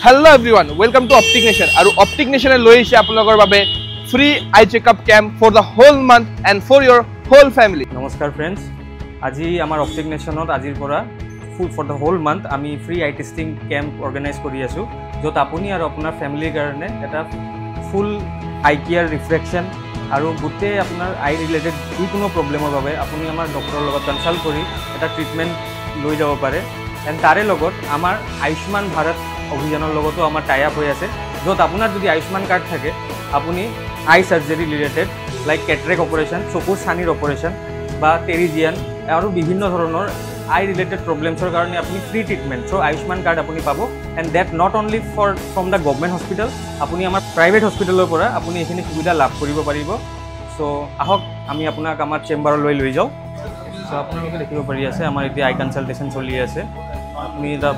Hello everyone, welcome to Optic Nation. And Optic Nation is free eye checkup camp for the whole month and for your whole family. Namaskar friends. Aji amar Optic Nation ajir pora full for the whole month ami free eye testing camp organize kori asu. Jot apuni aru apunar family karone eta full eye care refraction aru gute apunar eye related jikono problem or babe apuni amar doctor logot consult kori eta treatment loi jabo pare. And tare logot amar Ayushman Bharat অভিযানৰ লগতো আমাৰ tie up হৈ আছে যত আপোনাৰ যদি Ayushman card থাকে আপুনি আই সাৰ্জাৰি ৰিলেটেড লাইক ক্যাটাৰেক্ট অপাৰেশন চকুৰ ছানিৰ অপাৰেশন বা টেৰিজিয়ান আৰু বিভিন্ন ধৰণৰ আই ৰিলেটেড প্ৰবলেমছৰ কাৰণে আপুনি free treatment so Ayushman card আপুনি পাব and that not only for from the government hospital আপুনি আমাৰ প্ৰাইভেট হস্পিটেলৰ পৰা আপুনি এখিনি সুবিধা লাভ কৰিব পাৰিব সো আহক আমি আপোনাক আমাৰ চেম্বাৰলৈ লৈ যাওঁ সো আপোনালোকে দেখিব পাৰি আছে আমাৰ এতিয়া আই কনসালটেশন চলি আছে আপুনি দা